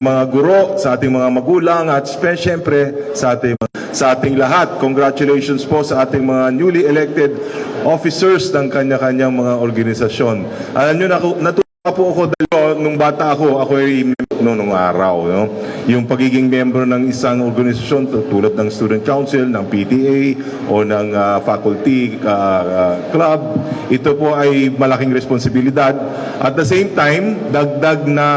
mga guro, sa ating mga magulang, at siyempre sa ating lahat. Congratulations po sa ating mga newly elected officers ng kanya-kanyang mga organisasyon. Alam nyo, natuwa po ako dahil nung bata ako ay nung araw. No? Yung pagiging membro ng isang organisasyon tulad ng Student Council, ng PTA, o ng faculty club, ito po ay malaking responsibilidad. At the same time, dagdag na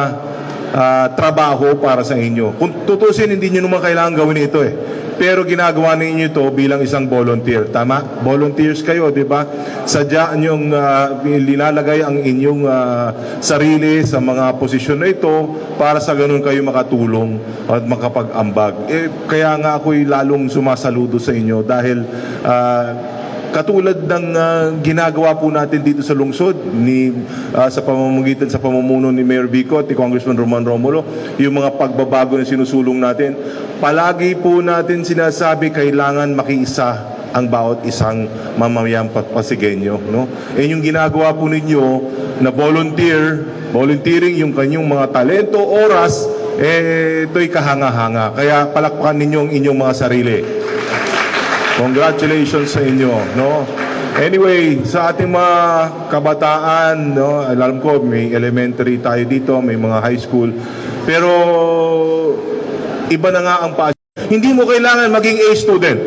trabaho para sa inyo. Kung tutusin, hindi nyo naman kailangan gawin ito eh. Pero ginagawa ninyo ito bilang isang volunteer. Tama? Volunteers kayo, di ba? Sadya nyong linalagay ang inyong sarili sa mga posisyon na ito para sa ganun kayo makatulong at makapag-ambag. Kaya nga ako'y lalong sumasaludo sa inyo dahil katulad ng ginagawa po natin dito sa lungsod sa pamamagitan sa pamumuno ni Mayor Vico at ni Congressman Roman Romulo, yung mga pagbabago na sinusulong natin, palagi po natin sinasabi kailangan makiisa ang bawat isang mamamayang Pasigenyo. No? Yung ginagawa po ninyo na volunteering yung kanyang mga talento, oras, ito'y kahanga-hanga. Kaya palakpakan ninyo ang inyong mga sarili. Congratulations sa inyo, no? Anyway, sa ating mga kabataan, no, alam ko may elementary tayo dito, may mga high school. Pero iba na nga ang hindi mo kailangan maging A student.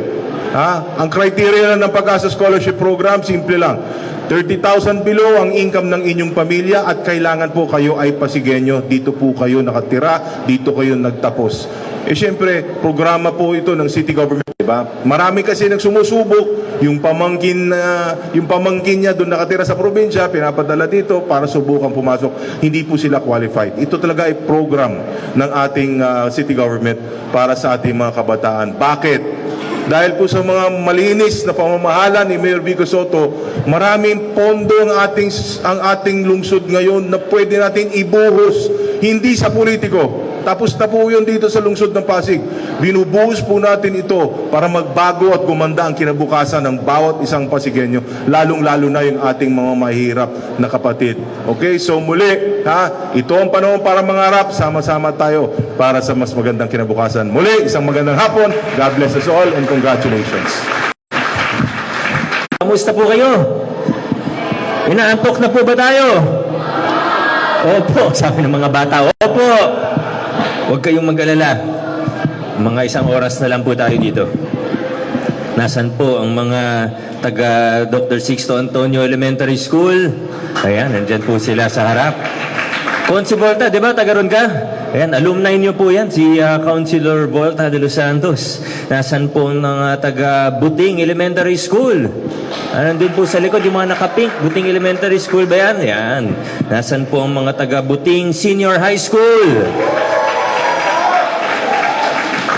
Ha? Ang criteria ng Pag-asa Scholarship Program, simple lang. 30,000 below ang income ng inyong pamilya at kailangan po kayo ay Pasigenyo. Dito po kayo nakatira, dito kayo nagtapos. Siyempre, programa po ito ng city government, diba? Marami kasi nang sumusubok, yung pamangkin niya doon nakatira sa probinsya, pinapadala dito para subukan pumasok. Hindi po sila qualified. Ito talaga ay program ng ating city government para sa ating mga kabataan. Bakit? Dahil po sa mga malinis na pamamahala ni Mayor Vico Sotto, maraming pondo ang ating lungsod ngayon na pwede natin ibuhos, hindi sa politiko. Tapos na po yun dito sa lungsod ng Pasig. Binubuhos po natin ito para magbago at gumanda ang kinabukasan ng bawat isang Pasigenyo, lalong-lalo na yung ating mga mahirap na kapatid. Okay, so muli, ito ang panahon para mangarap, sama-sama tayo para sa mas magandang kinabukasan. Muli, isang magandang hapon. God bless us all and congratulations. Kamusta po kayo? Inaantok na po ba tayo? Opo, sabi ng mga bata. Opo. Huwag kayong mag-alala. Mga isang oras na lang po tayo dito. Nasaan po ang mga taga Dr. Sixto Antonio Elementary School? Ayan, nandyan po sila sa harap. Consi Volta, di ba? Taga ron ka? Ayan, alumni niyo po yan, si Councilor Volta de los Santos. Nasaan po ng taga Buting Elementary School? Nandun po sa likod yung mga nakapink. Buting Elementary School ba yan? Ayan. Nasaan po ang mga taga Buting Senior High School?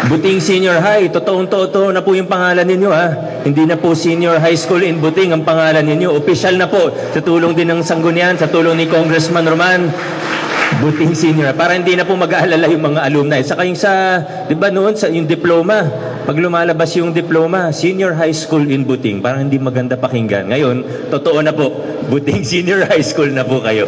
Buting Senior High, totoong-totoo na po yung pangalan ninyo ha. Hindi na po Senior High School in Buting ang pangalan ninyo. Official na po. Sa tulong din ng Sanggunian, sa tulong ni Congressman Roman, Buting Senior. Para hindi na po mag-aalala yung mga alumni. Saka yung sa, di ba noon, sa yung diploma, pag lumalabas yung diploma, Senior High School in Buting, parang hindi maganda pakinggan. Ngayon, totoo na po, Buting Senior High School na po kayo.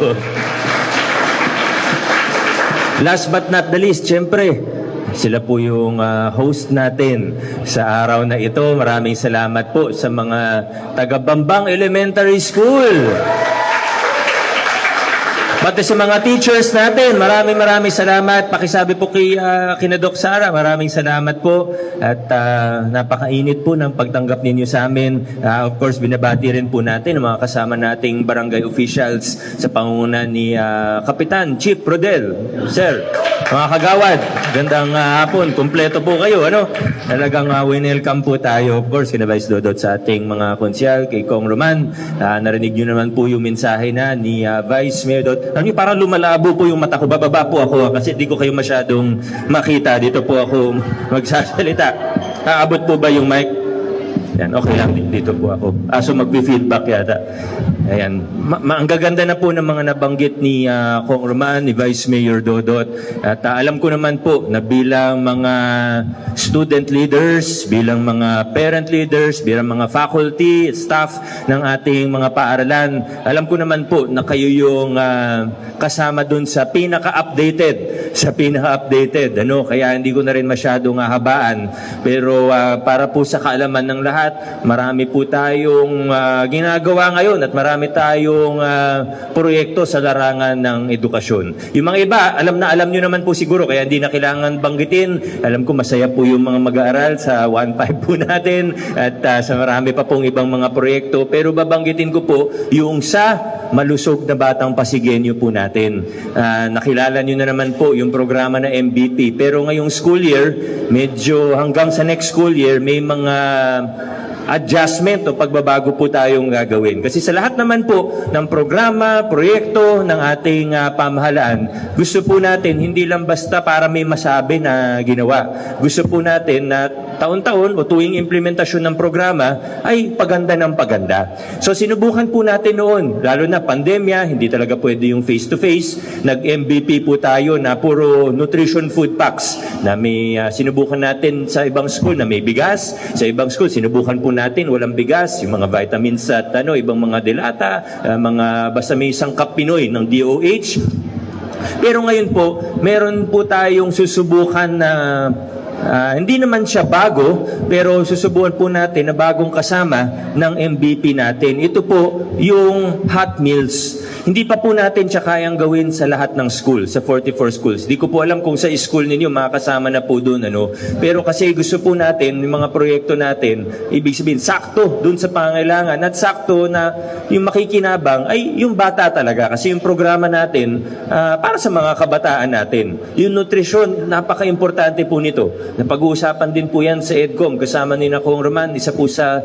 Last but not the least, syempre, sila po yung host natin sa araw na ito. Maraming salamat po sa mga taga-Bambang Elementary School. Pati sa mga teachers natin, maraming salamat. Pakisabi po kina Doc Sara, maraming salamat po. At napakainit po ng pagtanggap ninyo sa amin. Of course, binabati rin po natin ang mga kasama nating barangay officials sa pangunguna ni Kapitan Chief Rodel. Sir, mga kagawad, gandang hapon. Kumpleto po kayo, ano? Talagang welcome po tayo. Of course, kina Vice Dodot sa ating mga konsyal, kay Kong Roman. Narinig nyo naman po yung mensahe na ni Vice Mayor Dodot. Alam niyo, parang lumalabo po yung mata ko. Bababa po ako kasi di ko kayo masyadong makita. Dito po ako magsasalita. Aabot po ba yung mic? Yan, okay lang. Dito po ako. So mag-feedback yata. Ayan. Ang gaganda na po ng mga nabanggit ni Kong Roman, ni Vice Mayor Dodot. At alam ko naman po na bilang mga student leaders, bilang mga parent leaders, bilang mga faculty, staff ng ating mga paaralan, alam ko naman po na kayo yung kasama dun sa pinaka-updated. Ano? Kaya hindi ko na rin masyadong habaan. Pero para po sa kaalaman ng lahat, marami po tayong ginagawa ngayon at marami tayong proyekto sa larangan ng edukasyon. Yung mga iba, alam nyo naman po siguro, kaya hindi na kailangan banggitin. Alam ko masaya po yung mga mag-aaral sa 1.5 po natin at sa marami pa pong ibang mga proyekto. Pero babanggitin ko po yung sa malusog na batang Pasigenyo po natin. Nakilala nyo na naman po yung programa na MVP. Pero ngayong school year, medyo hanggang sa next school year, may mga adjustment o pagbabago po tayong gagawin. Kasi sa lahat naman po ng programa, proyekto ng ating pamahalaan, gusto po natin hindi lang basta para may masabi na ginawa. Gusto po natin na taon-taon o tuwing implementasyon ng programa ay paganda ng paganda. So sinubukan po natin noon, lalo na pandemya, hindi talaga pwede yung face-to-face. Nag-MVP po tayo na puro nutrition food packs na may sinubukan natin sa ibang school na may bigas, sa ibang school sinubukan po natin walang bigas, yung mga vitamins at ibang mga delata, mga basta may sangkap Pinoy ng DOH. Pero ngayon po, meron po tayong susubukan na hindi naman siya bago, pero susubukan po natin na bagong kasama ng MVP natin. Ito po yung hot meals. Hindi pa po natin siya kayang gawin sa lahat ng school, sa 44 schools. Di ko po alam kung sa school ninyo makakasama na po doon. Pero kasi gusto po natin, yung mga proyekto natin, ibig sabihin, sakto doon sa pangailangan at sakto na yung makikinabang ay yung bata talaga. Kasi yung programa natin, para sa mga kabataan natin. Yung nutrition, napaka-importante po nito. Napag-uusapan din po yan sa EDCOM. Kasama ni Kong Roman, isa po sa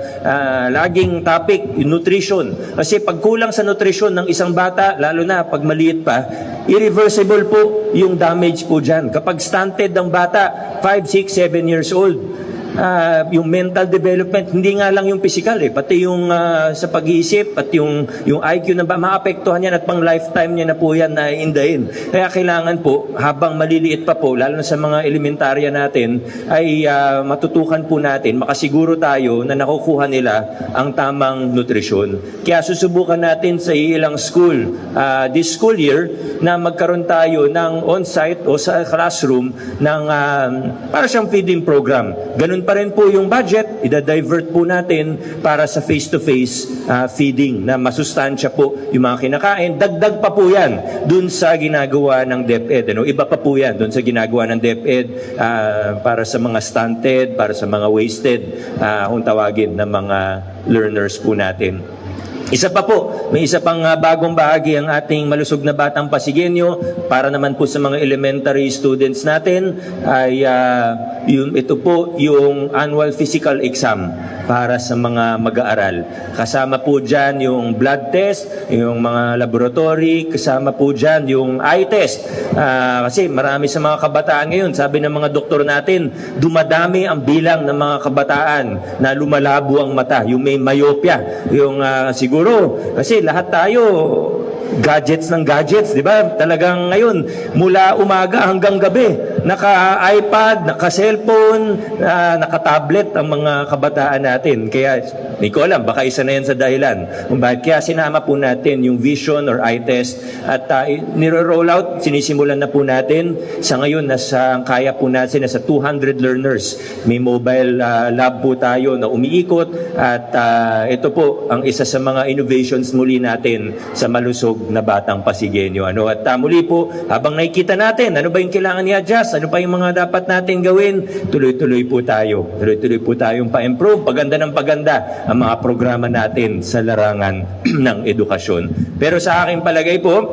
laging topic, yung nutrition. Kasi pag kulang sa nutrition ng isang bata, lalo na pag maliit pa, irreversible po yung damage po dyan. Kapag stunted ng bata, 5, 6, 7 years old, yung mental development, hindi nga lang yung physical pati yung sa pag-iisip at yung IQ na maapektuhan yan at pang lifetime niya na po yan na indahin. Kaya kailangan po, habang maliliit pa po, lalo na sa mga elementarya natin, ay matutukan po natin, makasiguro tayo na nakukuha nila ang tamang nutrisyon. Kaya susubukan natin sa ilang school this school year na magkaroon tayo ng on-site o sa classroom ng para siyang feeding program. Ganun pa rin po yung budget, ida-divert po natin para sa face-to-face feeding na masustansya po yung mga kinakain. Dagdag pa po yan dun sa ginagawa ng DepEd. Iba pa po yan dun sa ginagawa ng DepEd para sa mga stunted, para sa mga wasted, kung tawagin na mga learners po natin. Isa pa po, may isa pang bagong bahagi ang ating malusog na batang Pasigenyo para naman po sa mga elementary students natin ay ito po yung annual physical exam para sa mga mag-aaral. Kasama po dyan yung blood test, yung mga laboratory, kasama po dyan yung eye test. Kasi marami sa mga kabataan ngayon, sabi ng mga doktor natin, dumadami ang bilang ng mga kabataan na lumalabo ang mata, yung may myopia, yung siguro, kasi lahat tayo gadgets ng gadgets, di ba? Talagang ngayon, mula umaga hanggang gabi, naka-iPad, naka-cellphone, naka-tablet ang mga kabataan natin. Kaya, hindi ko alam, baka isa na yan sa dahilan. Kaya sinama po natin yung vision or eye test at niro-roll out, sinisimulan na po natin. Sa ngayon, kaya po natin, nasa 200 learners. May mobile lab po tayo na umiikot at ito po ang isa sa mga innovations muli natin sa malusog na batang Pasigenyo. At muli po, habang nakikita natin, ano ba yung kailangan i-adjust, ano pa yung mga dapat natin gawin, tuloy-tuloy po tayo. Tuloy-tuloy po tayong pa-improve, paganda ng paganda ang mga programa natin sa larangan ng edukasyon. Pero sa aking palagay po,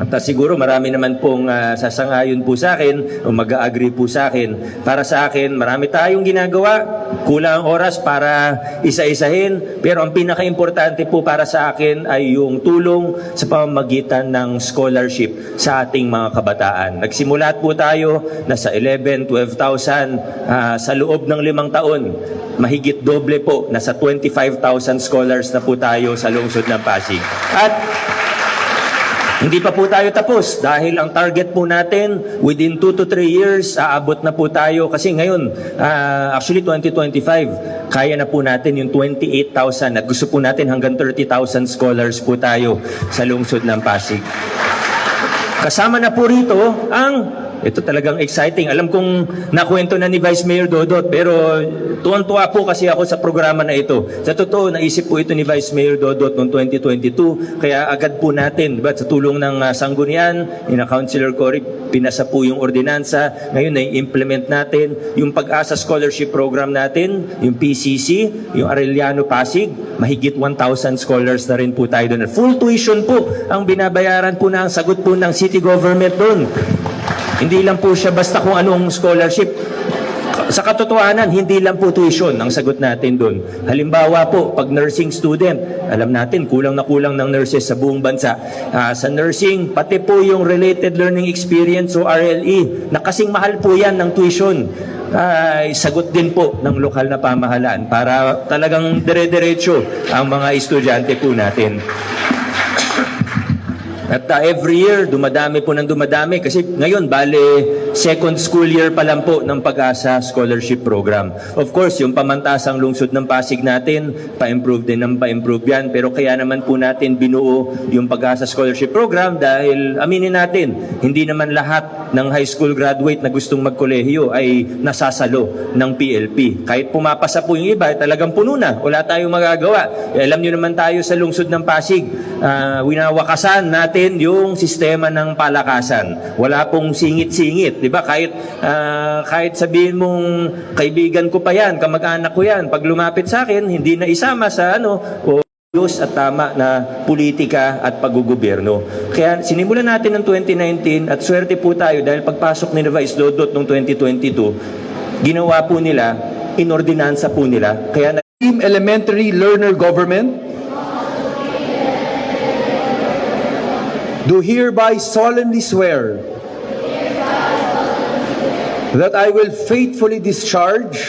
At siguro marami naman pong sasangayon po sa akin o mag-agree po sa akin. Para sa akin, marami tayong ginagawa, kulang ang oras para isa-isahin, pero ang pinaka-importante po para sa akin ay yung tulong sa pamamagitan ng scholarship sa ating mga kabataan. Nagsimula po tayo na sa 11, 12,000 sa loob ng 5 taon. Mahigit doble po, nasa 25,000 scholars na po tayo sa lungsod ng Pasig. At hindi pa po tayo tapos dahil ang target po natin within 2 to 3 years aabot na po tayo kasi ngayon actually 2025 kaya na po natin yung 28,000 at gusto po natin hanggang 30,000 scholars po tayo sa lungsod ng Pasig. Kasama na po rito ang ito talagang exciting. Alam kong nakwento na ni Vice Mayor Dodot, pero tuwan-tuwa po kasi ako sa programa na ito. Sa totoo, naisip po ito ni Vice Mayor Dodot noong 2022, kaya agad po natin, diba, sa tulong ng Sanggunian, ni Councilor Cory, pinasa po yung ordinansa. Ngayon, na-implement natin yung Pag-asa Scholarship Program natin, yung PCC, yung Arellano Pasig, mahigit 1,000 scholars na rin po tayo doon. Full tuition po ang binabayaran po na ang sagot po ng city government doon. Hindi lang po siya basta kung anong scholarship. Sa katotohanan, hindi lang po tuition ang sagot natin doon. Halimbawa po, pag nursing student, alam natin, kulang na kulang ng nurses sa buong bansa. Sa nursing, pati po yung related learning experience o RLE, na kasing mahal po yan ng tuition. Sagot din po ng lokal na pamahalaan para talagang dire-diretso ang mga estudyante po natin. At every year, dumadami po ng dumadami kasi ngayon, bale, second school year pa lang po ng Pag-asa Scholarship Program. Of course, yung pamantasang lungsod ng Pasig natin, pa-improve din ng pa-improve yan. Pero kaya naman po natin binuo yung Pag-asa Scholarship Program dahil aminin natin, hindi naman lahat ng high school graduate na gustong magkolehiyo ay nasasalo ng PLP. Kahit pumapasa po yung iba, talagang puno na. Wala tayong magagawa. Alam nyo naman tayo sa lungsod ng Pasig, winawakasan natin yung sistema ng palakasan. Wala pong singit-singit, 'di ba? Kahit sabihin mong kaibigan ko pa 'yan, kamag-anak ko 'yan, pag lumapit sa akin, hindi na isama sa ayos at tama na politika at paggugobyerno. Kaya sinimulan natin ng 2019 at swerte po tayo dahil pagpasok ni Vice Dodot noong 2022, ginawa po nila, inordinansa po nila. Kaya Team Elementary Learner Government do hereby solemnly swear that I will faithfully discharge